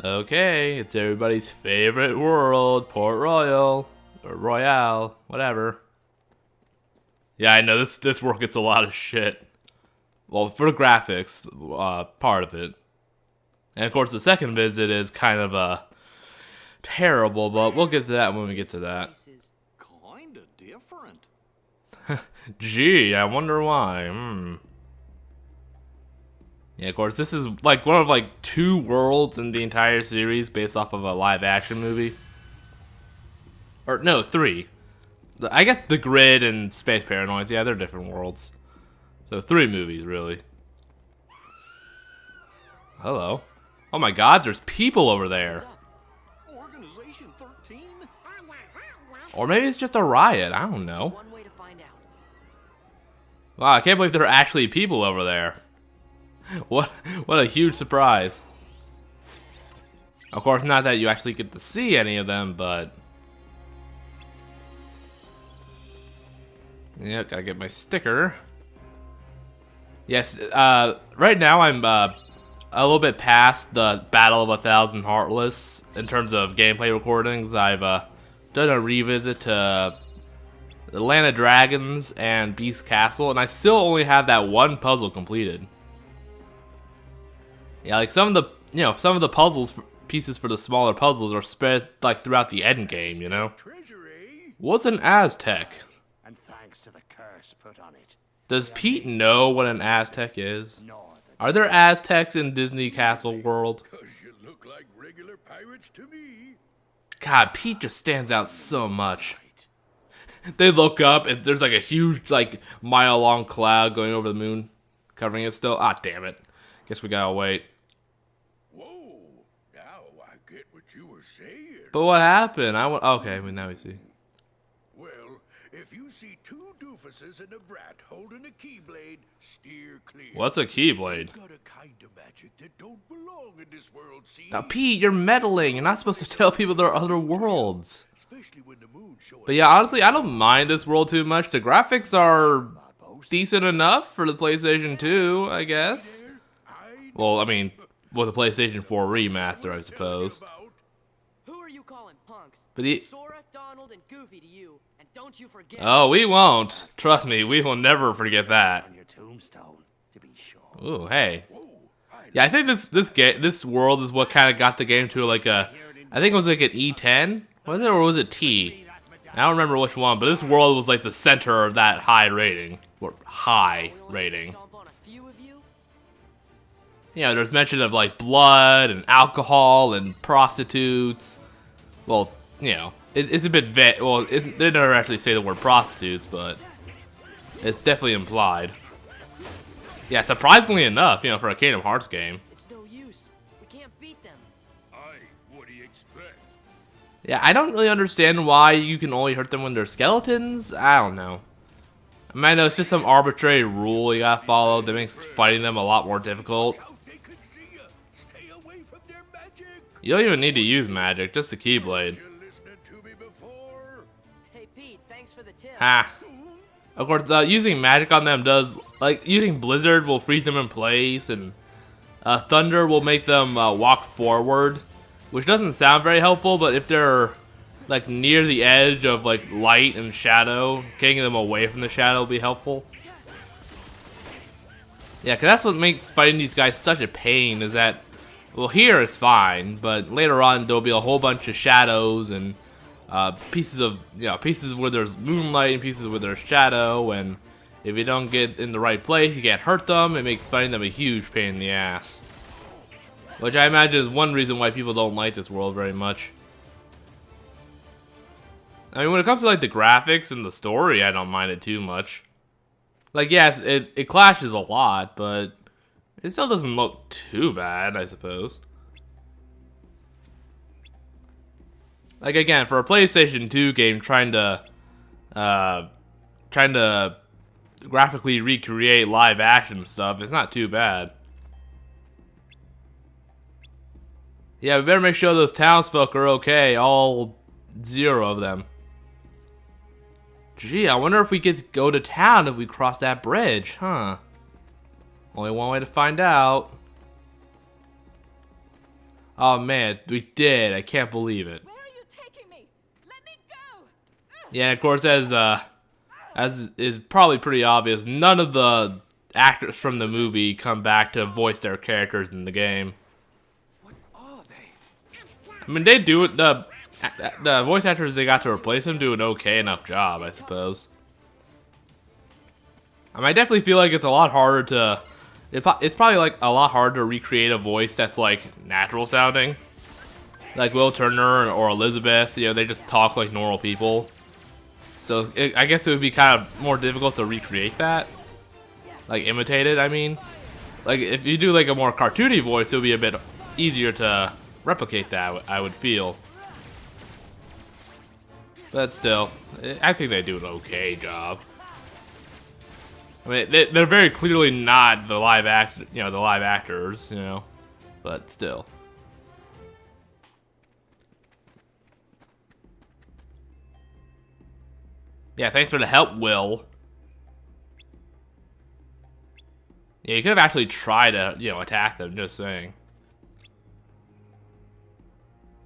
Okay, it's everybody's favorite world, Port Royal, or Royale, whatever. Yeah, I know this world gets a lot of shit. Well, for the graphics, part of it, and of course the second visit is kind of terrible, but we'll get to that when we get to that. Kinda different. Gee, I wonder why. Yeah, of course, this is like one of like two worlds in the entire series based off of a live action movie. Or no, three. I guess The Grid and Space Paranoids, yeah, they're different worlds. So 3 movies, really. Hello. Oh my god, there's people over there. Organization 13? Or maybe it's just a riot, I don't know. One way to find out. Wow, I can't believe there are actually people over there. What a huge surprise. Of course, not that you actually get to see any of them, but... yeah, gotta get my sticker. Yes, right now I'm a little bit past the Battle of 1,000 Heartless in terms of gameplay recordings. I've done a revisit to Atlanta Dragons and Beast Castle, and I still only have that one puzzle completed. Yeah, like some of the puzzles pieces for the smaller puzzles are spread like throughout the end game, you know. Treasury? What's an Aztec? And thanks to the curse put on it. Does Pete know what an Aztec is? Nor the Are there Aztecs in Disney Castle World? 'Cause you look like regular pirates to me. God, Pete just stands out so much. They look up and there's like a huge, like, mile-long cloud going over the moon, covering it still. Ah, damn it. Guess we gotta wait. Whoa, now I get what you were saying. But what happened? Okay, well, now we see. Well, if you see 2 doofuses and a brat holding a keyblade, steer clear. What's a Keyblade? Got a kind of magic that don't belong in this world, see? Now, Pete, you're meddling. You're not supposed to tell people there are other worlds. Especially when the moon's showing. But yeah, honestly, I don't mind this world too much. The graphics are decent enough for the PlayStation 2, I guess. Well, I mean, with the PlayStation 4 remaster, I suppose. Who are you calling punks? But the... Sora, Donald, and Goofy to you, and don't you forget. oh, we won't. Trust me, we will never forget that. On your tombstone, to be sure. Ooh, hey. Yeah, I think this world is what kind of got the game to like a... I think it was like an E10? Was it, or was it T? I don't remember which one, but this world was like the center of that high rating. Or high rating. Stomp on a few of you? Yeah, there's mention of like blood and alcohol and prostitutes. Well, you know, it's a bit well, they never actually say the word prostitutes, but it's definitely implied. Yeah, surprisingly enough, you know, for a Kingdom Hearts game. It's no use. We can't beat them. What do you expect? Yeah, I don't really understand why you can only hurt them when they're skeletons. I don't know. I mean, I know it's just some arbitrary rule you gotta follow that makes fighting them a lot more difficult. They could see you. Stay away from their magic. You don't even need to use magic, just a Keyblade. You're listening to me before. Hey, Pete, thanks for the tip. Ha. Of course, using magic on them does, like, using Blizzard will freeze them in place, and Thunder will make them walk forward, which doesn't sound very helpful, but if they're, like, near the edge of, like, light and shadow, getting them away from the shadow will be helpful. Yeah, because that's what makes fighting these guys such a pain, is that, well, here it's fine, but later on there'll be a whole bunch of shadows and pieces where there's moonlight and pieces where there's shadow, and if you don't get in the right place, you can't hurt them. It makes fighting them a huge pain in the ass. Which I imagine is one reason why people don't like this world very much. I mean, when it comes to like the graphics and the story, I don't mind it too much. Like, yeah, it clashes a lot, but it still doesn't look too bad, I suppose. Like, again, for a PlayStation 2 game trying to graphically recreate live action stuff, it's not too bad. Yeah, we better make sure those townsfolk are okay, all 0 of them. Gee, I wonder if we could go to town if we cross that bridge, huh? Only one way to find out. Oh man, we did. I can't believe it. Where are you taking me? Let me go! Yeah, of course, as is probably pretty obvious, none of the actors from the movie come back to voice their characters in the game. What are they? I mean, they do it. The voice actors they got to replace them do an okay enough job, I suppose. I mean, I definitely feel like it's a lot harder to. It's probably like a lot harder to recreate a voice that's like natural sounding, like Will Turner or Elizabeth. You know, they just talk like normal people. So I guess it would be kind of more difficult to recreate that, like imitate it. I mean, like if you do like a more cartoony voice, it would be a bit easier to replicate that. I would feel. But still, I think they do an okay job. I mean, they're very clearly not the live actors, you know, but still. Yeah, thanks for the help, Will. Yeah, you could have actually tried to, you know, attack them, just saying.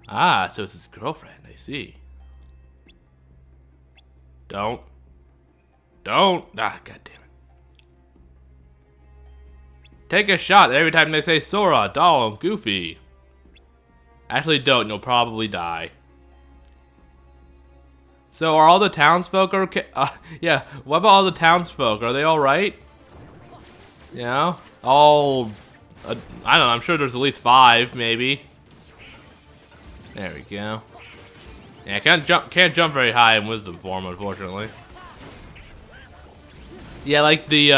Ah, so it's his girlfriend, I see. Don't. Ah, god damn it. Take a shot every time they say Sora, Doll, Goofy. Actually, don't. You'll probably die. So, are all the townsfolk okay? Yeah. What about all the townsfolk? Are they all right? You know, all. I don't know. I'm sure there's at least 5, maybe. There we go. Yeah, can't jump very high in Wisdom form, unfortunately. Yeah, like the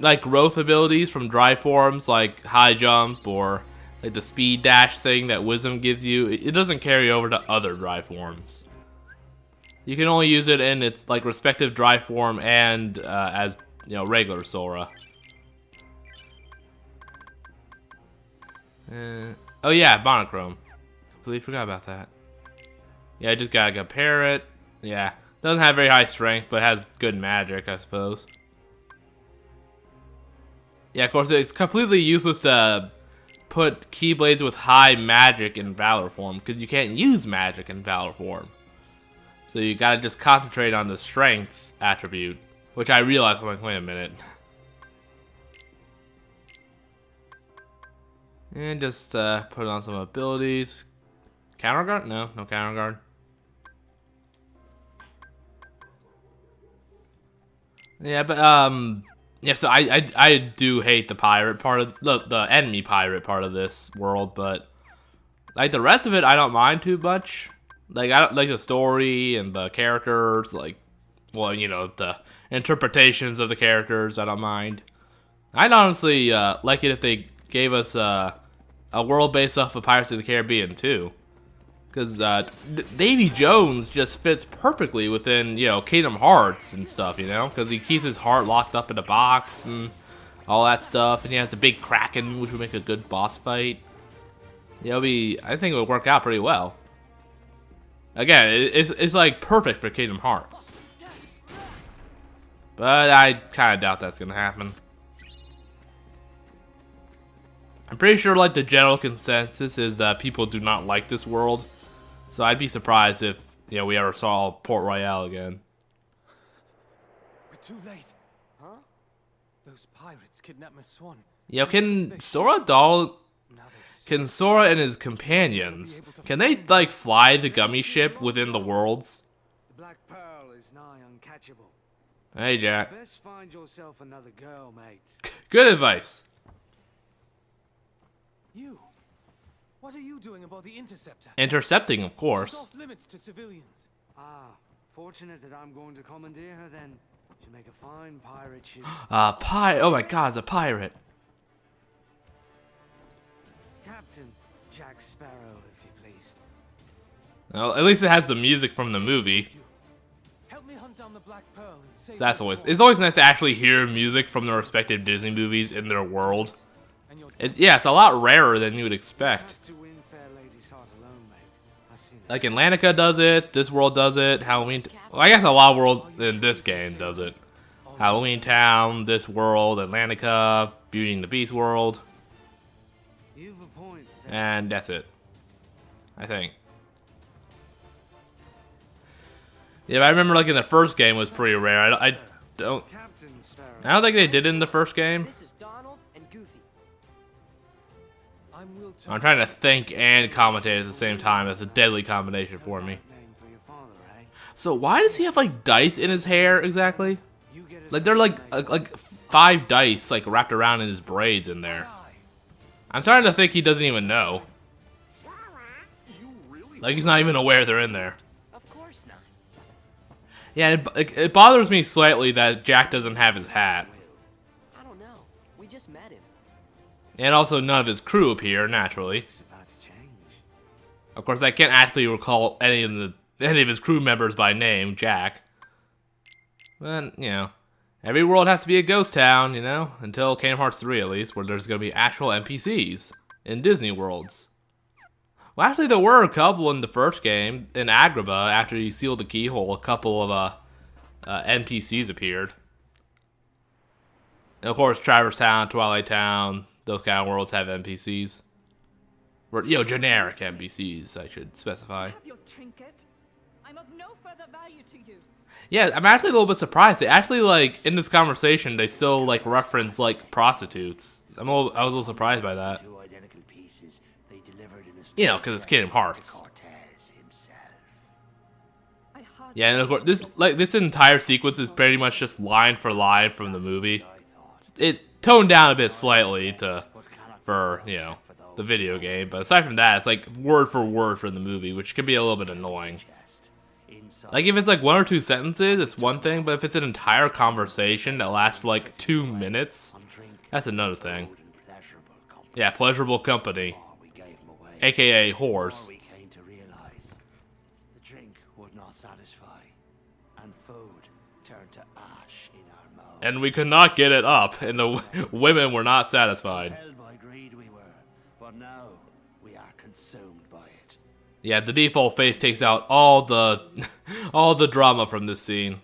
like growth abilities from dry forms, like high jump or like the speed dash thing that Wisdom gives you, it doesn't carry over to other dry forms. You can only use it in its like respective dry form and as you know regular Sora. Oh yeah, Monochrome. Completely forgot about that. Yeah, I just gotta compare it. Yeah, doesn't have very high strength, but has good magic, I suppose. Yeah, of course, it's completely useless to put Keyblades with high magic in Valor form, because you can't use magic in Valor form. So you gotta just concentrate on the strength attribute, which I realized, I'm like, wait a minute. And just put on some abilities. Counter guard? No counter guard. Yeah, but yeah, so I do hate the pirate part of the enemy pirate part of this world, but like the rest of it I don't mind too much. Like I don't like the story and the characters, like well, you know, the interpretations of the characters I don't mind. I'd honestly like it if they gave us a world based off of Pirates of the Caribbean too. Because Davy Jones just fits perfectly within, you know, Kingdom Hearts and stuff, you know? Because he keeps his heart locked up in a box and all that stuff. And he has the big Kraken, which would make a good boss fight. Yeah, I think it would work out pretty well. Again, it's like perfect for Kingdom Hearts. But I kind of doubt that's going to happen. I'm pretty sure, like, the general consensus is that people do not like this world. So I'd be surprised if, you know, we ever saw Port Royale again. We're too late. Huh? Those pirates kidnapped my swan. You know, can Sora and his companions, can they, like, fly the gummy ship within the worlds? The Black Pearl is nigh uncatchable. Hey, Jack. Best find yourself another girl, mate. Good advice. You. What are you doing aboard the Interceptor? Intercepting, of She's course. off limits to civilians. Ah, fortunate that I'm going to commandeer her then. She'll make a fine pirate ship. Oh my god, it's a pirate. Captain Jack Sparrow, if you please. Well, at least it has the music from the movie. Help me hunt down the Black Pearl and save So that's my always, swan. it's always nice to actually hear music from the respective Disney movies in their world. And your Yeah, it's a lot rarer than you would expect. Have to win fair lady's heart alone, mate. I see that. Like Atlantica does it, this world does it, Halloween. Well, I guess a lot of worlds in this game does it. Halloween Town, this world, Atlantica, Beauty and the Beast world. You've a point, And that's it. I think. Yeah, but I remember like in the first game it was pretty rare. I don't Captain Sparrow. I don't think they did it in the first game. This is Donald and Goofy. I'm Will I'm Turner. trying to think and commentate at the same time. That's a deadly combination for me. Name for your father, eh? So why does he have like dice in his hair exactly? You get us Like they're like 5 dice like wrapped around in his braids in there. I'm starting to think he doesn't even know. Like he's not even aware they're in there. Of course not. Yeah, it bothers me slightly that Jack doesn't have his hat. I don't know. We just met him. And also none of his crew appear, naturally. It's about to change. Of course, I can't actually recall any of his crew members by name, Jack. But, you know, every world has to be a ghost town, you know? Until Kingdom Hearts 3, at least, where there's going to be actual NPCs in Disney worlds. Well, actually, there were a couple in the first game. In Agrabah, after you sealed the keyhole, a couple of NPCs appeared. And of course, Traverse Town, Twilight Town, those kind of worlds have NPCs. Or, you know, generic NPCs, I should specify. Have your trinket. I'm of no further value to you. Yeah, I'm actually a little bit surprised. They actually, like, in this conversation, they still, like, reference, like, prostitutes. I was a little surprised by that. Two identical pieces they delivered in a You know, 'cause it's Kingdom Hearts. Cortez himself. I hardly Yeah, and of course, this entire sequence is pretty much just line for line from the movie. It toned down a bit slightly for, you know, the video game, but aside from that, it's like word for word from the movie, which can be a little bit annoying. Like, if it's like 1 or 2 sentences, it's one thing, but if it's an entire conversation that lasts for like 2 minutes, that's another thing. Yeah, pleasurable company, aka whores. We came to realize the drink would not satisfy, and food turned to ash in our mouths. And we could not get it up, and the women were not satisfied. Held by greed we were, but now we are consumed by it. Yeah, the default face takes out all the all the drama from this scene.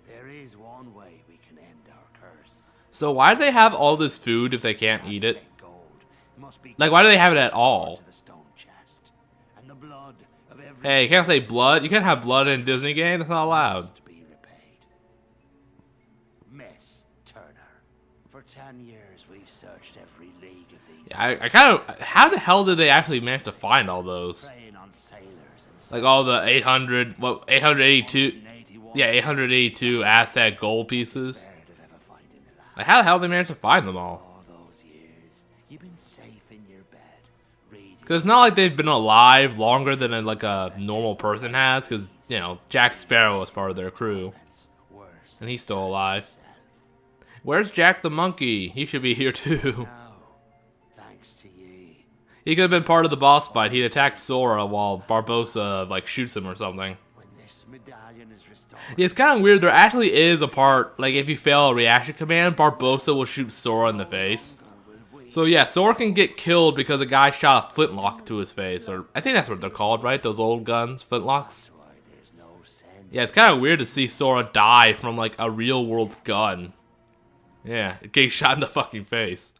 There is one way we can end our curse. So why do they have all this food if they can't eat it? Aztec gold must be Like, why do they have it at all? to the stone chest, and the blood of every Hey, you can't say blood. You can't have blood in a Disney game. That's not allowed. must be repaid. Miss Turner, for 10 years we've searched every league of these. I kind of. How the hell did they actually manage to find all those? Preying on sailors and Like all the 882. 181 Yeah, 882 Aztec gold pieces. spared of ever finding the last. Like, how the hell did they manage to find them all? All those years, you've been safe in your bed, reading. Because it's not like they've been alive longer than like a normal person has. Because, you know, Jack Sparrow was part of their crew. Worse And he's still alive. Where's Jack the monkey? He should be here too. now, thanks to ye. He could have been part of the boss fight. He'd attacked Sora while Barbossa, like, shoots him or something. When this medallion is restored, Yeah, it's kind of weird. There actually is a part, like, if you fail a reaction command, Barbossa will shoot Sora in the face. So yeah, Sora can get killed because a guy shot a flintlock to his face. Or, I think that's what they're called, right? Those old guns, flintlocks? why there's no sense. Yeah, it's kind of weird to see Sora die from, like, a real-world gun. Yeah, getting shot in the fucking face.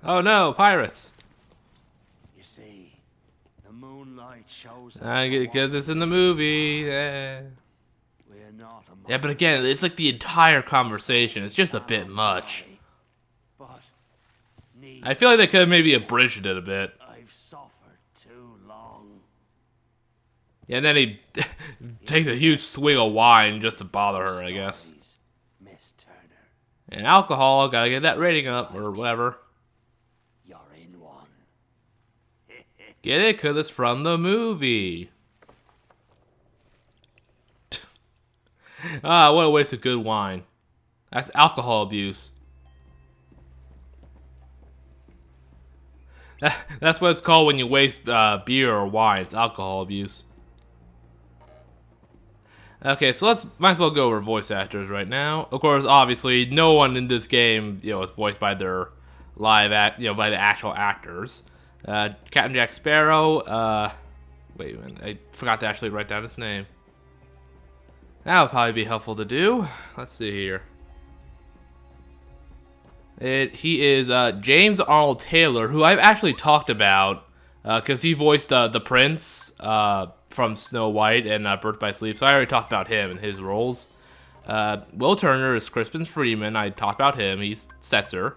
Oh no, pirates. You see, the moonlight shows us Because it's in the movie. we're not among Yeah, but again, it's like the entire conversation. It's just a bit much. but need I feel like they could have maybe abridged it a bit. I've suffered too long. Yeah, and then he takes a huge swig of wine just to bother her, I guess. Stories, Miss Turner, And alcohol, gotta get that rating up, or whatever. you're in one. Get it? Because it's from the movie. Ah, what a waste of good wine. That's alcohol abuse. That's what it's called when you waste beer or wine. It's alcohol abuse. Okay, so might as well go over voice actors right now. Of course, obviously, no one in this game, you know, is voiced by their by the actual actors. Captain Jack Sparrow. Wait a minute, I forgot to actually write down his name. That would probably be helpful to do. Let's see here. He is James Arnold Taylor, who I've actually talked about because he voiced the prince from Snow White and Birth by Sleep. So I already talked about him and his roles. Will Turner is Crispin Freeman. I talked about him. He's Setzer.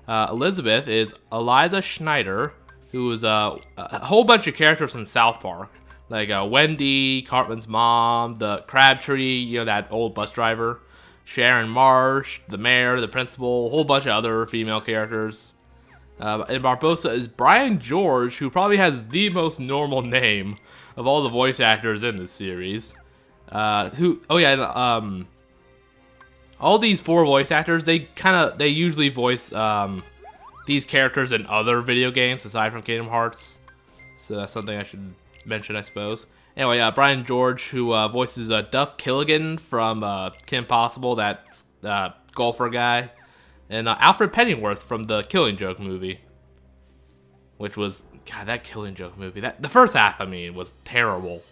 Elizabeth is Eliza Schneider, who is a whole bunch of characters from South Park. Like Wendy, Cartman's mom, the Crabtree, you know, that old bus driver. Sharon Marsh, the mayor, the principal, a whole bunch of other female characters. And Barbosa is Brian George, who probably has the most normal name of all the voice actors in this series. All these 4 voice actors, they usually voice these characters in other video games aside from Kingdom Hearts. So that's something I should mention, I suppose. Anyway, Brian George, who voices Duff Killigan from Kim Possible, that golfer guy, and Alfred Pennyworth from the Killing Joke movie, which was, God, that Killing Joke movie. The first half, I mean, was terrible.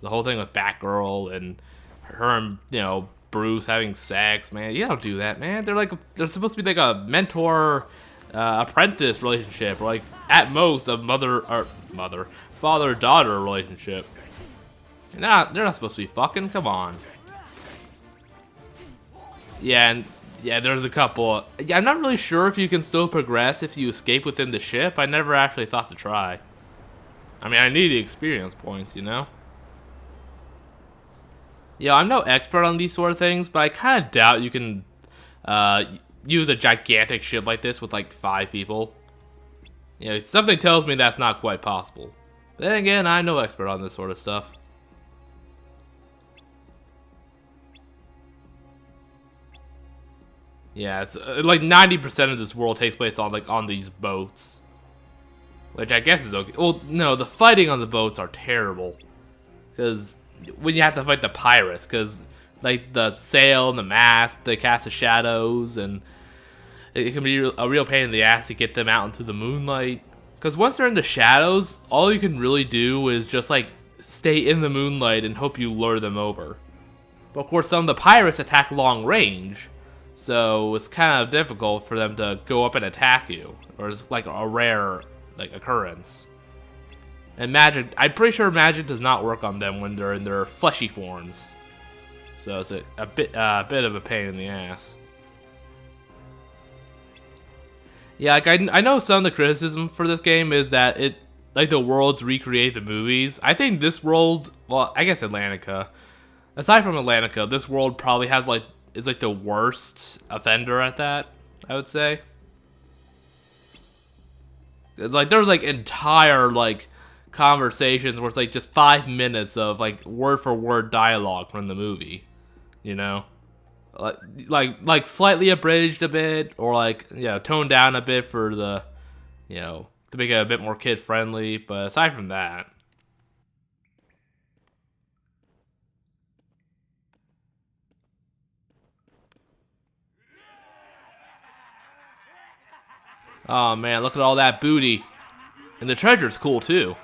The whole thing with Batgirl and her and, you know, Bruce having sex, man. You don't do that, man. They're supposed to be like a mentor apprentice relationship, or like at most a father-daughter relationship. They're not supposed to be fucking. Come on. Yeah, there's a couple. Yeah, I'm not really sure if you can still progress if you escape within the ship. I never actually thought to try. I mean, I need the experience points, you know? Yeah, I'm no expert on these sort of things, but I kind of doubt you can use a gigantic ship like this with like 5 people. You know, something tells me that's not quite possible. But then again, I'm no expert on this sort of stuff. Yeah, it's like 90% of this world takes place on these boats, which I guess is okay. Well, no, the fighting on the boats are terrible, because when you have to fight the pirates, because like the sail and the mast, they cast the shadows, and it can be a real pain in the ass to get them out into the moonlight. Because once they're in the shadows, all you can really do is just like stay in the moonlight and hope you lure them over. But of course, some of the pirates attack long range. So it's kind of difficult for them to go up and attack you, or it's like a rare occurrence. And magic, I'm pretty sure magic does not work on them when they're in their fleshy forms. So it's a bit of a pain in the ass. Yeah, like I know some of the criticism for this game is that it the worlds recreate the movies. I think this world, well, I guess Atlantica. Aside from Atlantica, this world probably has is like the worst offender at that, I would say. It's like there's like entire conversations where it's like just 5 minutes of like word for word dialogue from the movie, you know, like slightly abridged a bit, or toned down a bit for the, to make it a bit more kid friendly. But aside from that. Oh man, look at all that booty. And the treasure's cool too.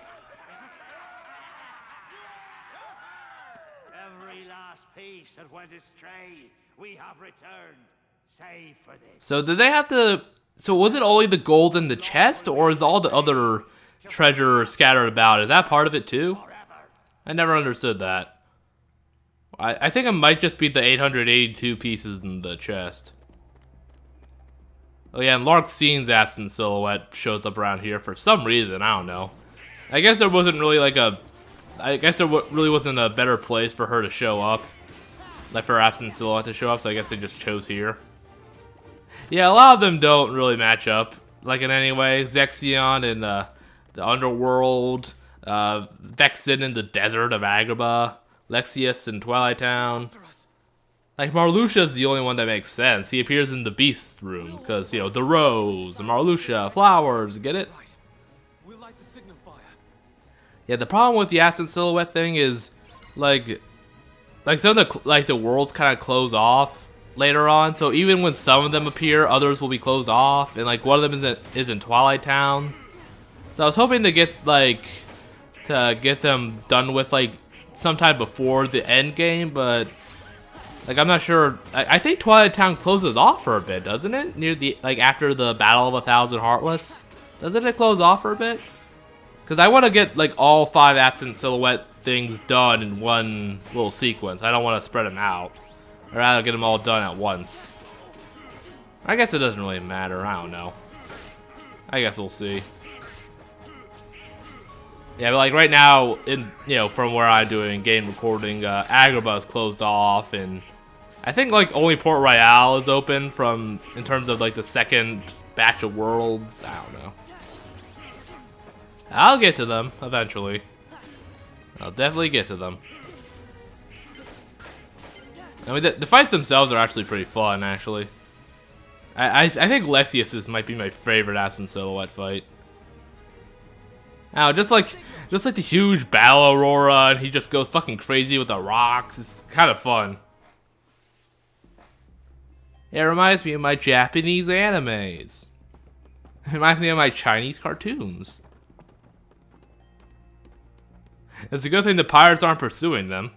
Every last piece that went astray, we have returned, save for this. So did they have to... So was it only the gold in the chest, or is all the other treasure scattered about? Is that part of it too? I never understood that. I think it might just be the 882 pieces in the chest. Oh yeah, and Larxene's absent silhouette shows up around here for some reason. I don't know. I guess there wasn't really really wasn't a better place for her to show up, like for her absent silhouette to show up. So I guess they just chose here. Yeah, a lot of them don't really match up, like in any way. Zexion in the underworld, Vexen in the desert of Agrabah, Lexius in Twilight Town. Like, Marluxia's the only one that makes sense. He appears in the Beast room, because, the rose, the Marluxia, flowers, get it? We'll light the signal fire. Yeah, the problem with the absent silhouette thing is, some of the worlds kind of close off later on, so even when some of them appear, others will be closed off, and, one of them is in Twilight Town. So I was hoping to get them done with, sometime before the end game, but... Like, I'm not sure. I think Twilight Town closes off for a bit, doesn't it? Near the, like, after the Battle of 1,000 Heartless? Doesn't it close off for a bit? Because I want to get, like, all 5 Absent Silhouette things done in one little sequence. I don't want to spread them out. Or rather, get them all done at once. I guess it doesn't really matter. I don't know. I guess we'll see. Yeah, but like right now, from where I'm doing game recording, Agrabah is closed off, and I think like only Port Royale is open in terms of like the second batch of worlds. I don't know. I'll get to them eventually. I'll definitely get to them. I mean, the fights themselves are actually pretty fun, actually. I think Lexaeus's might be my favorite Absent Silhouette fight. Just like the huge battle Aurora, and he just goes fucking crazy with the rocks. It's kind of fun. It reminds me of my Japanese animes. It reminds me of my Chinese cartoons. It's a good thing the pirates aren't pursuing them.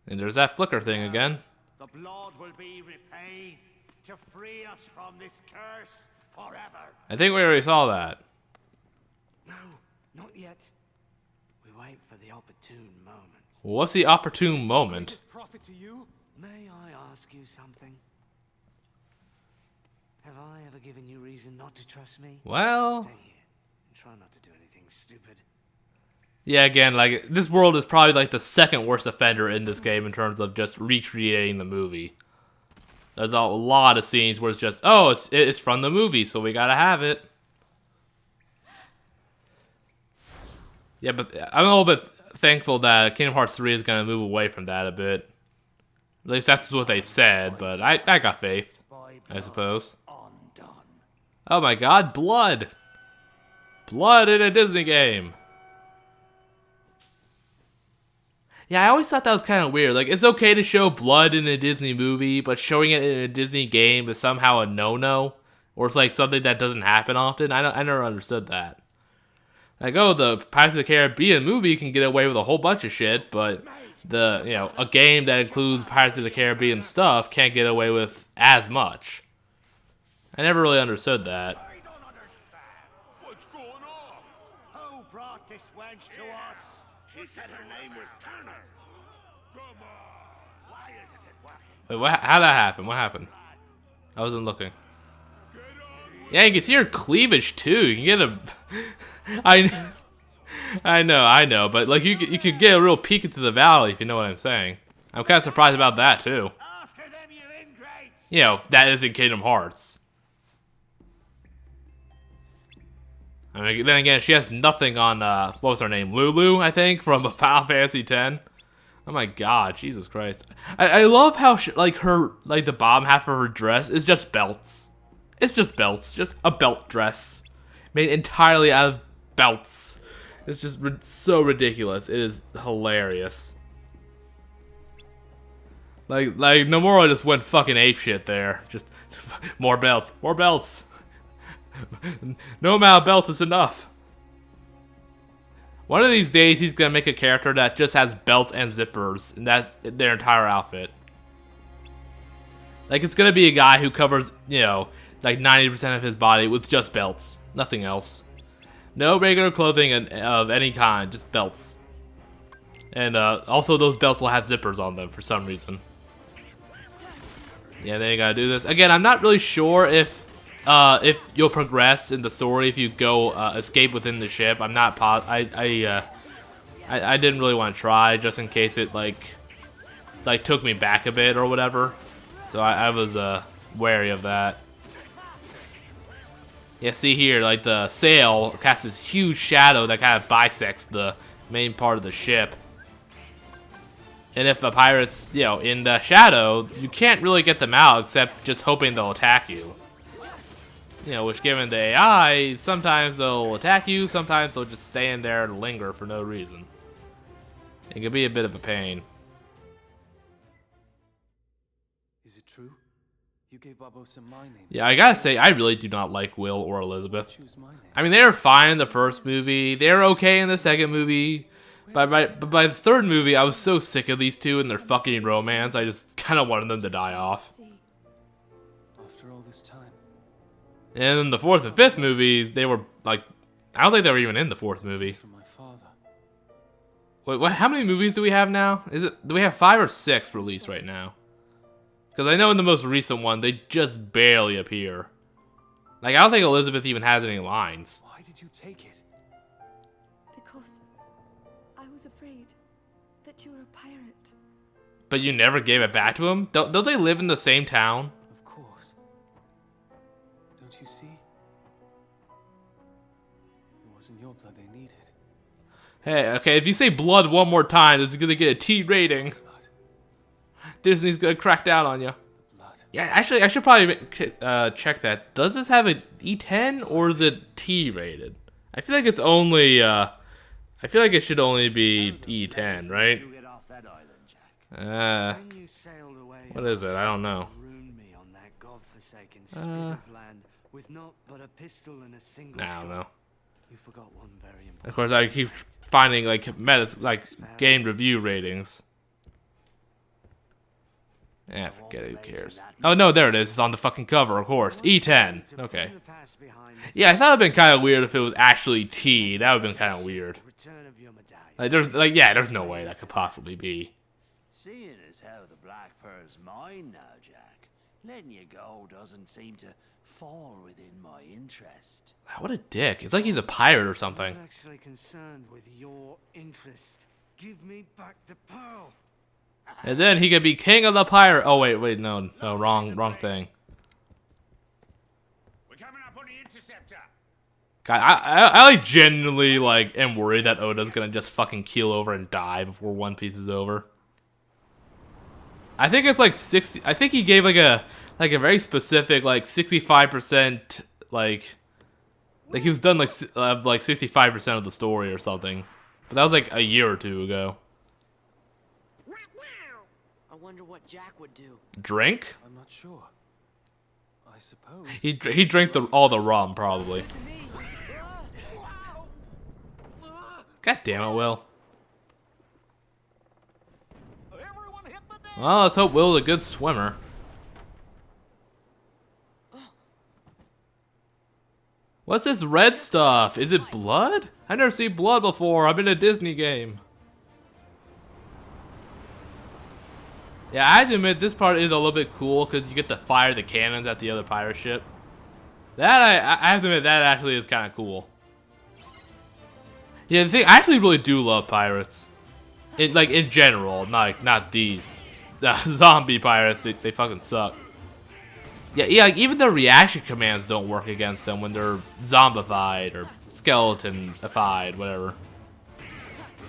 And there's that flicker thing again. The blood will be repaid to free us from this curse forever. I think we already saw that. No, not yet. We wait for the opportune moment. What's the opportune moment? Greatest prophet to you? May I ask you something? Have I ever given you reason not to trust me? Well, Stay here and try not to do anything stupid. yeah, again, like, this world is probably like the second worst offender in this game in terms of just recreating the movie. There's a lot of scenes where it's just, oh, it's from the movie, so we gotta have it. Yeah, but I'm a little bit thankful that Kingdom Hearts 3 is gonna move away from that a bit. At least that's what they said, but I got faith, I suppose. Undone. Oh my god, blood! Blood in a Disney game! Yeah, I always thought that was kind of weird. Like, it's okay to show blood in a Disney movie, but showing it in a Disney game is somehow a no-no? Or it's like something that doesn't happen often? I never understood that. Like, oh, the Pirates of the Caribbean movie can get away with a whole bunch of shit, but a game that includes Pirates of the Caribbean stuff can't get away with as much. I never really understood that. I don't understand. What's going on? Who brought this wench to us? She said her name was Turner. Come on. Why isn't it working? Wait, how'd that happen? What happened? I wasn't looking. Yeah, you can see her cleavage too. You can get a... I know, but like you could get a real peek into the valley if you know what I'm saying. I'm kind of surprised about that too. After them, you ingrates! You know, that isn't Kingdom Hearts. I mean, then again, she has nothing on, what was her name? Lulu, I think, from Final Fantasy X. Oh my god, Jesus Christ. I love how, the bottom half of her dress is just belts. It's just belts, just a belt dress. Made entirely out of belts. It's just so ridiculous. It is hilarious. Like Nomura just went fucking apeshit there. Just, more belts, more belts. No amount of belts is enough. One of these days, he's gonna make a character that just has belts and zippers, and that's their entire outfit. Like, it's gonna be a guy who covers, like 90% of his body with just belts, nothing else. No regular clothing of any kind, just belts. And also, those belts will have zippers on them for some reason. Yeah, then you gotta do this again. I'm not really sure if you'll progress in the story if you go escape within the ship. I'm not I didn't really want to try just in case it like took me back a bit or whatever. So I was wary of that. Yeah, see here, like the sail casts this huge shadow that kind of bisects the main part of the ship. And if the pirates, in the shadow, you can't really get them out except just hoping they'll attack you. Which given the AI, sometimes they'll attack you, sometimes they'll just stay in there and linger for no reason. It can be a bit of a pain. Is it true? You gave Barbossa my name. Yeah, I gotta say, I really do not like Will or Elizabeth. Choose my name. I mean, they were fine in the first movie, they were okay in the second movie, By the third movie, I was so sick of these two and their fucking romance. I just kind of wanted them to die off. After all this time. And in the fourth and fifth movies, they were like, I don't think they were even in the fourth movie. From my father. Wait, what? How many movies do we have now? Do we have 5 or 6 released right now? Because I know in the most recent one, they just barely appear. Like, I don't think Elizabeth even has any lines. Why did you take it? Because I was afraid that you were a pirate. But you never gave it back to him? Don't they live in the same town? Of course. Don't you see? It wasn't your blood they needed. Hey, okay, if you say blood one more time, this is gonna get a T rating. Blood. Disney's gonna crack down on you. Blood. Yeah, actually, I should probably check that. Does this have an E10 or is it T rated? I feel like it's only, I feel like it should only be E10, right? You get off that island, Jack. When you sailed away, What is it? I don't know. ruined me on that godforsaken spit of land with not but a pistol and a single I don't shot. know. You forgot one very important. Of course, I keep finding like game review ratings. Yeah, forget it. Who cares? Oh no, there it is. It's on the fucking cover, of course. E10. Okay. The past behind us, Yeah, I thought it'd been kind of weird if it was actually T. That would've been kind of weird. return of your medallion. There's no way that could possibly be. Seeing as how the Black Pearl's mine now, Jack, letting you go doesn't seem to fall within my interest. Wow, what a dick. It's like he's a pirate or something. I'm actually concerned with your interest. Give me back the pearl. And then he could be king of the pirate. Oh wait, no, wrong thing. We're coming up on the interceptor. God, I like genuinely like am worried that Oda's gonna just fucking keel over and die before One Piece is over. I think it's like 60. I think he gave like a very specific like 65% like he was done like 65% of the story or something. But that was like a year or two ago. I wonder what Jack would do. Drink? I'm not sure. I suppose. He drank all the rum probably. To me. God damn it, Will. Well, let's hope Will's a good swimmer. What's this red stuff? Is it blood? I've never seen blood before. I'm in a Disney game. Yeah, I have to admit this part is a little bit cool because you get to fire the cannons at the other pirate ship. That I have to admit that actually is kind of cool. Yeah, the thing I actually really do love pirates. In general, not these zombie pirates. They fucking suck. Yeah, like even their reaction commands don't work against them when they're zombified or skeletonified, whatever.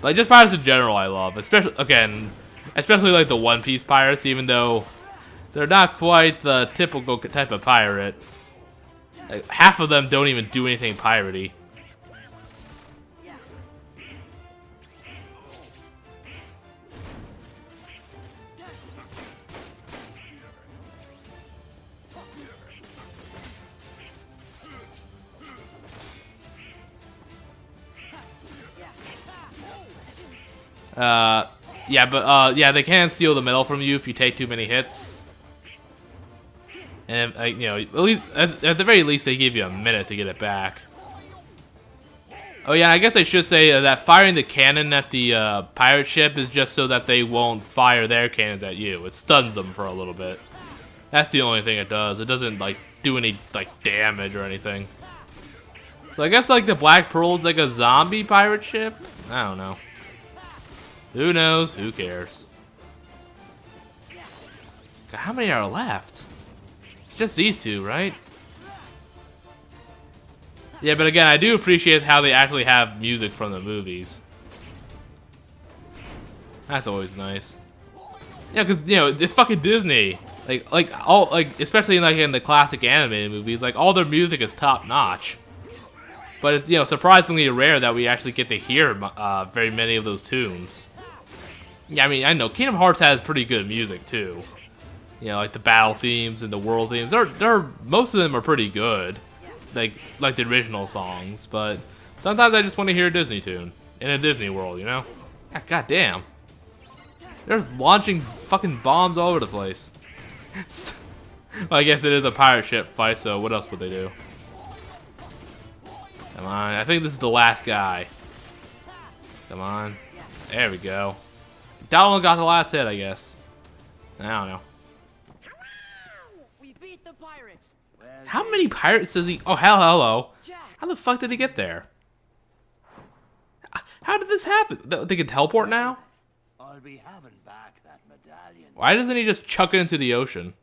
Like just pirates in general, I love, especially like the One Piece pirates, even though they're not quite the typical type of pirate. Like, half of them don't even do anything piratey. Yeah, they can steal the medal from you if you take too many hits. And you know, at least at the very least, they give you a minute to get it back. Oh yeah, I guess I should say that firing the cannon at the pirate ship is just so that they won't fire their cannons at you. It stuns them for a little bit. That's the only thing it does. It doesn't like do any like damage or anything. So I guess like the Black Pearl is like a zombie pirate ship. I don't know. Who knows? Who cares? God, how many are left? It's just these two, right? Yeah, but again, I do appreciate how they actually have music from the movies. That's always nice. Yeah, because you know it's fucking Disney. Especially in the classic animated movies, like all their music is top notch. But it's surprisingly rare that we actually get to hear very many of those tunes. Yeah, I mean, I know Kingdom Hearts has pretty good music too. Like the battle themes and the world themes. They're most of them are pretty good, like the original songs. But sometimes I just want to hear a Disney tune in a Disney world, Ah, God damn. They're just launching fucking bombs all over the place. Well, I guess it is a pirate ship fight, so what else would they do? Come on, I think this is the last guy. Come on. There we go. Donald got the last hit, I guess. I don't know. We beat the pirates. How many pirates does he... Oh, hello. Jack. How the fuck did he get there? How did this happen? They can teleport now? I'll be having back that medallion. Why doesn't he just chuck it into the ocean?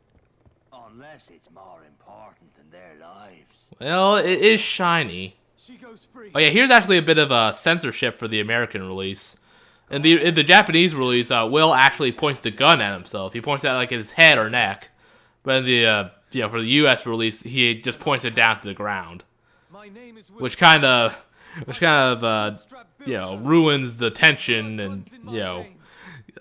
Unless it's more important than their lives. Well, it is shiny. She goes free. Oh yeah, here's actually a bit of a censorship for the American release. In the Japanese release, Will actually points the gun at himself. He points it at like his head or neck. But in the for the U.S. release, he just points it down to the ground, My name is Will. which kind of ruins the tension and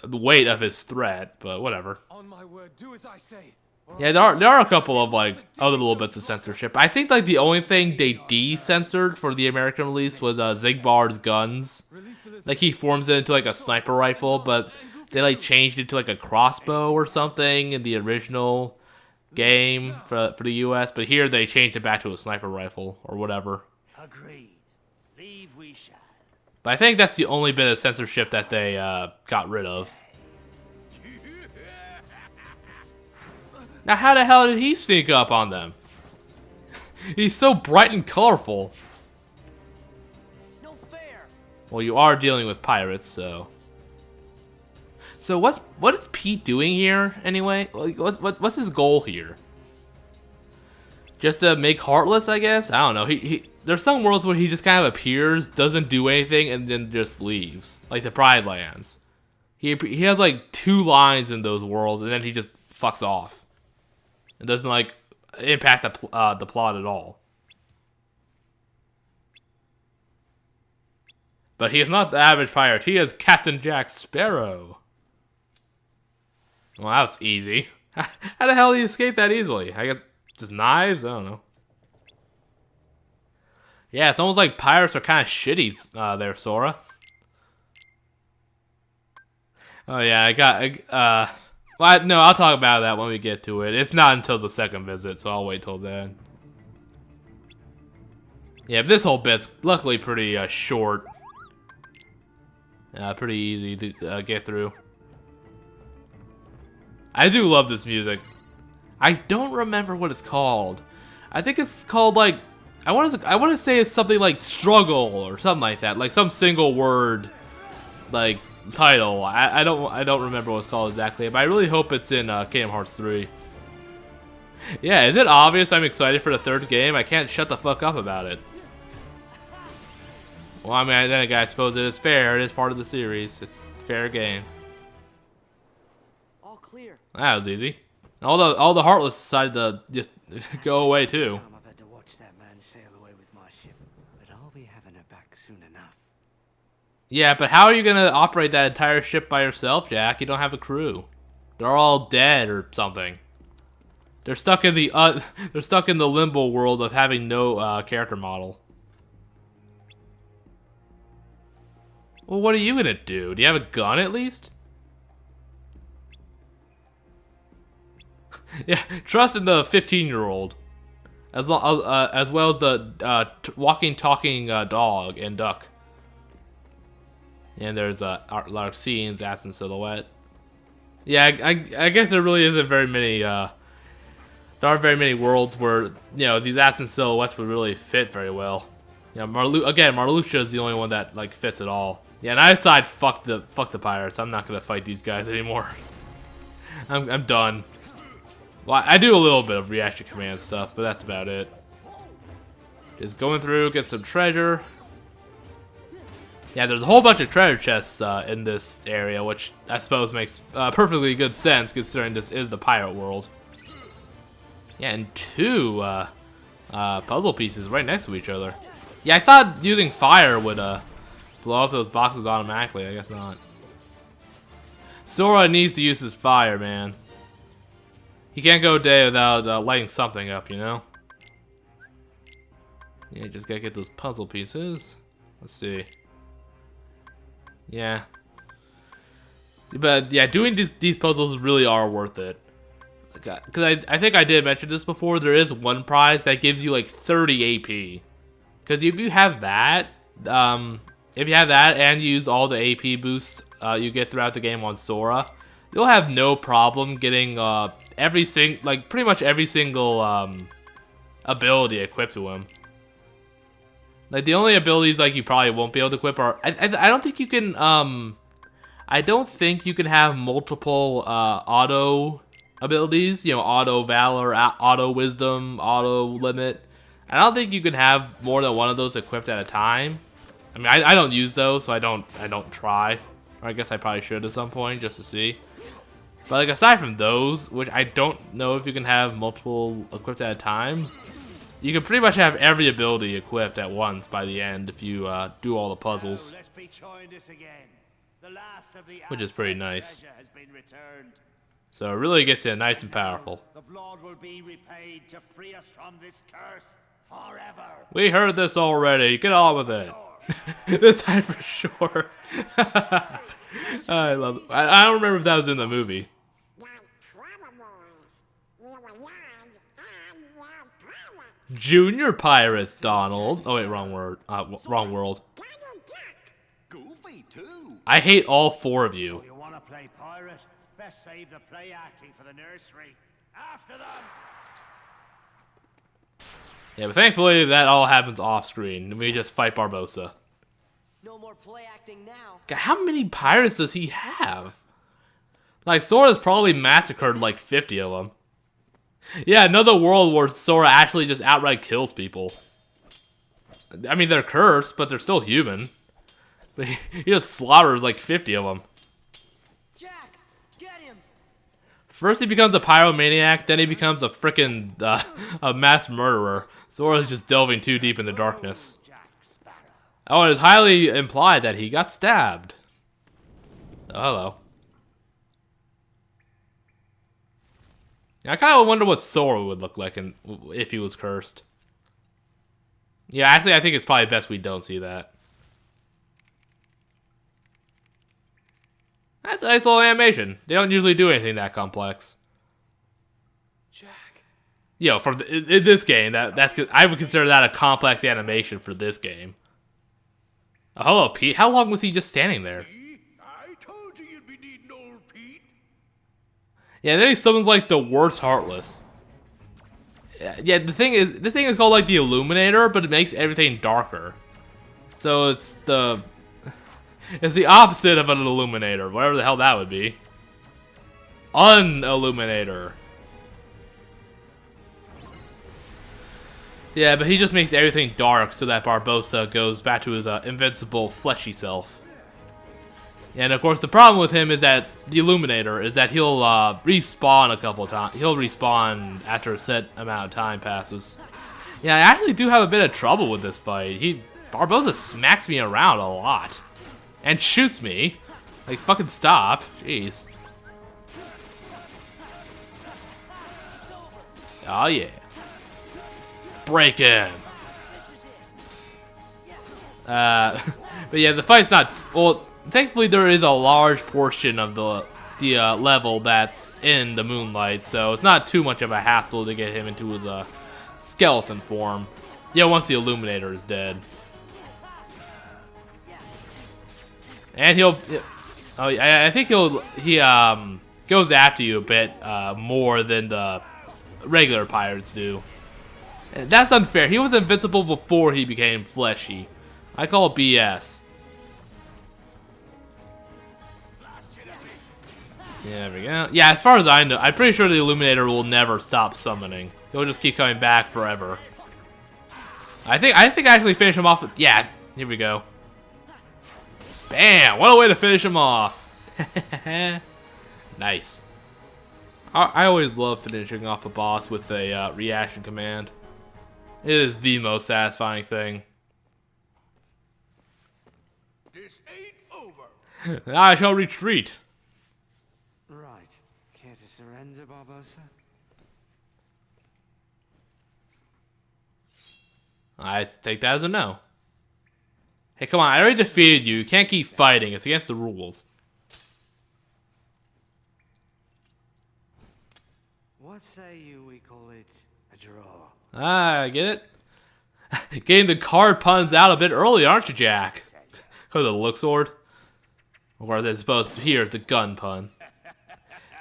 the weight of his threat. But whatever. On my word, do as I say. Yeah, there are a couple of like other little bits of censorship. I think like the only thing they de-censored for the American release was Zigbar's guns. Like he forms it into like a sniper rifle, but they like changed it to like a crossbow or something in the original game for the US. But here they changed it back to a sniper rifle or whatever. Agreed. Leave we shall. But I think that's the only bit of censorship that they got rid of. Now, how the hell did he sneak up on them? He's so bright and colorful. No fair. Well, you are dealing with pirates, so. So what is Pete doing here anyway? Like, what's his goal here? Just to make Heartless, I guess. I don't know. There's some worlds where he just kind of appears, doesn't do anything, and then just leaves, like the Pride Lands. He has like 2 lines in those worlds, and then he just fucks off. It doesn't like impact the plot at all. But he is not the average pirate. He is Captain Jack Sparrow. Well, that was easy. How the hell did he escape that easily? I guess just knives? I don't know. Yeah, it's almost like pirates are kind of shitty there, Sora. Oh yeah, well, no, I'll talk about that when we get to it. It's not until the second visit, so I'll wait till then. Yeah, this whole bit's luckily pretty short. Pretty easy to get through. I do love this music. I don't remember what it's called. I think it's called like I want to say it's something like struggle or something like that, like some single word, like title. I don't remember what it's called exactly, but I really hope it's in Kingdom Hearts 3. Yeah, is it obvious I'm excited for the 3rd game? I can't shut the fuck up about it. Well, I mean, then again, I suppose it is fair. It is part of the series. It's fair game. All clear. That was easy. All the Heartless decided to just go away too. Time I've had to watch that man sail away with my ship, but I'll be having her back soon enough. Yeah, but how are you gonna operate that entire ship by yourself, Jack? You don't have a crew. They're all dead or something. They're stuck in the limbo world of having no character model. Well, what are you gonna do? Do you have a gun at least? Yeah, trust in the 15-year-old, as well as the walking, talking dog and duck. And there's Larxine's absent silhouette. Yeah, I guess there really isn't very many. There aren't very many worlds where these absent silhouettes would really fit very well. Yeah, Marluxia is the only one that like fits at all. Yeah, and I decide fuck the pirates. I'm not gonna fight these guys anymore. I'm done. Well, I do a little bit of reaction command stuff, but that's about it. Just going through, get some treasure. Yeah, there's a whole bunch of treasure chests in this area, which I suppose makes perfectly good sense considering this is the pirate world. Yeah, and 2 puzzle pieces right next to each other. Yeah, I thought using fire would blow up those boxes automatically. I guess not. Sora needs to use his fire, man. He can't go a day without lighting something up, Yeah, just gotta get those puzzle pieces. Let's see. Yeah. But yeah, doing these puzzles really are worth it. Because I think I did mention this before. There is one prize that gives you like 30 AP. Because if you have that, and you use all the AP boosts you get throughout the game on Sora, you'll have no problem getting pretty much every single ability equipped to him. Like the only abilities like you probably won't be able to equip are I don't think you can have multiple auto abilities, you know, auto valor, auto wisdom, auto limit. I don't think you can have more than one of those equipped at a time. I mean, I don't use those, so I don't try. Or I guess I probably should at some point just to see. But like aside from those, which I don't know if you can have multiple equipped at a time, you can pretty much have every ability equipped at once by the end if you do all the puzzles. Let's be trying this again. The last of the Which is pretty Aztec nice. treasure has been returned. So it really gets you nice and powerful. The blood will be repaid to free us from this curse forever. We heard this already. Get on with it. This time for sure. I love it. I don't remember if that was in the movie. Junior Pirates, Donald. Oh wait, wrong word. Wrong world. Goofy, too. I hate all four of you. So you want to play pirate? Best save the play acting for the nursery. After them! Yeah, but thankfully that all happens off screen. We just fight Barbossa. No more play acting now. God, how many pirates does he have? Like, Sora's probably massacred like 50 of them. Yeah, another world where Sora actually just outright kills people. I mean, they're cursed, but they're still human. He just slaughters like 50 of them. Jack, get him. First he becomes a pyromaniac, then he becomes a frickin' a mass murderer. Sora's just delving too deep in the darkness. Oh, it is highly implied that he got stabbed. Oh, hello. I kind of wonder what Sora would look like if he was cursed. Yeah, actually, I think it's probably best we don't see that. That's a nice little animation. They don't usually do anything that complex. Jack. Yo, in this game, I would consider that a complex animation for this game. Oh, hello, Pete. How long was he just standing there? See? I told you you'd be needing old Pete. Yeah, then he summons like the worst Heartless. Yeah, the thing is called like the Illuminator, but it makes everything darker. So it's the opposite of an Illuminator, whatever the hell that would be. Unilluminator. Yeah, but he just makes everything dark so that Barbossa goes back to his invincible fleshy self. And of course, the problem with him is that the Illuminator is that he'll respawn a couple of times. He'll respawn after a set amount of time passes. Yeah, I actually do have a bit of trouble with this fight. Barbossa smacks me around a lot. And shoots me. Like, fucking stop. Jeez. Oh, yeah. Break him. But yeah, the fight's not... Well, thankfully there is a large portion of the level that's in the Moonlight, so it's not too much of a hassle to get him into his skeleton form. Yeah, once the Illuminator is dead. And I think he goes after you a bit more than the regular pirates do. And that's unfair. He was invincible before he became fleshy. I call it BS. Yeah, there we go. Yeah, as far as I know, I'm pretty sure the Illuminator will never stop summoning. He'll just keep coming back forever. I think I actually finish him off with, yeah, here we go. Bam! What a way to finish him off. Nice. I always love finishing off a boss with a reaction command. It is the most satisfying thing. This ain't over. I shall retreat. Right. Care to surrender, Barbossa? I take that as a no. Hey, come on. I already defeated you. You can't keep fighting. It's against the rules. What say you we call it a draw? Ah, I get it? Getting the card puns out a bit early, aren't you, Jack? Because of the look sword? Or as opposed to here, the gun pun.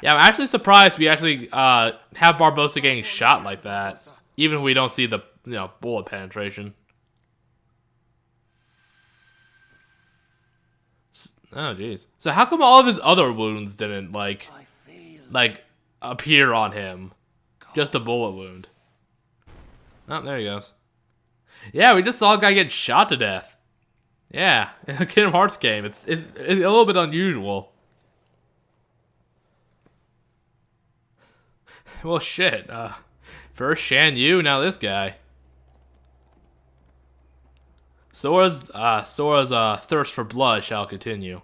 Yeah, I'm actually surprised we actually have Barbossa getting shot like that. Even if we don't see the, bullet penetration. Oh, jeez. So how come all of his other wounds didn't, like, appear on him? Just a bullet wound. Oh, there he goes. Yeah, we just saw a guy get shot to death. Yeah, in a Kingdom Hearts game. It's a little bit unusual. Well, shit. First Shan Yu, now this guy. Sora's thirst for blood shall continue.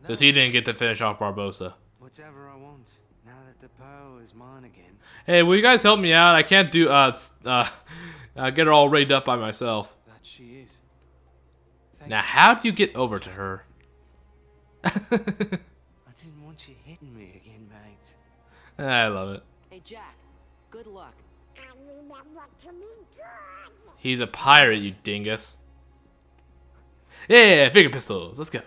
Because he didn't get to finish off Barbossa. Whatever I want, now that the pearl is mine again. Hey, will you guys help me out? I can't do, get her all rigged up by myself. That she is. Now, how do you get over to her? I didn't want you hitting me again, mate. I love it. Hey, Jack. Good luck. He's a pirate, you dingus. Yeah, finger pistols. Let's go.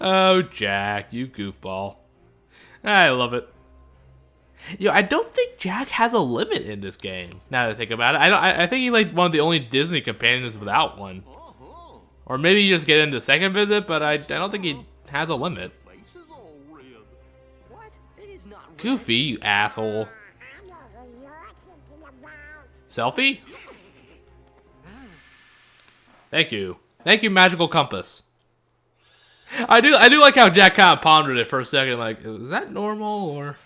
Oh, Jack, you goofball. I love it. I don't think Jack has a limit in this game. Now that I think about it, I think he's like one of the only Disney companions without one. Or maybe you just get into second visit, but I don't think he has a limit. What? It is not red. Goofy, you asshole. Selfie? Thank you. Thank you, Magical Compass. I do like how Jack kind of pondered it for a second, like, is that normal, or...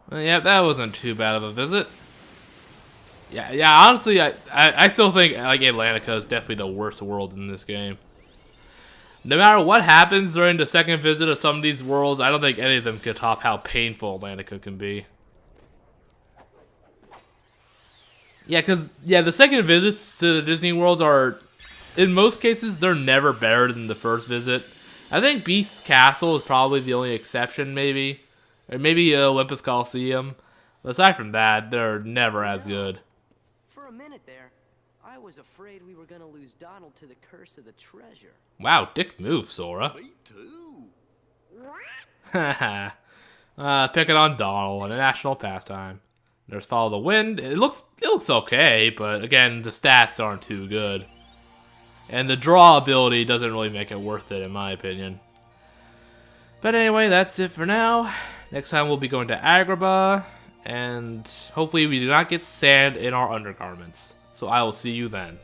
Well, yeah, that wasn't too bad of a visit. Yeah, honestly, I still think, like, Atlantica is definitely the worst world in this game. No matter what happens during the second visit of some of these worlds, I don't think any of them could top how painful Atlantica can be. Yeah, because, the second visits to the Disney worlds are, in most cases, they're never better than the first visit. I think Beast's Castle is probably the only exception, maybe. Or maybe Olympus Coliseum. But aside from that, they're never as good. For a minute there, I was afraid we were gonna lose Donald to the curse of the treasure. Wow, dick move, Sora. Me too. Haha. Picking on Donald, a national pastime. There's Follow the Wind. It looks okay, but again, the stats aren't too good. And the draw ability doesn't really make it worth it, in my opinion. But anyway, that's it for now. Next time we'll be going to Agrabah, and hopefully we do not get sand in our undergarments. So I will see you then.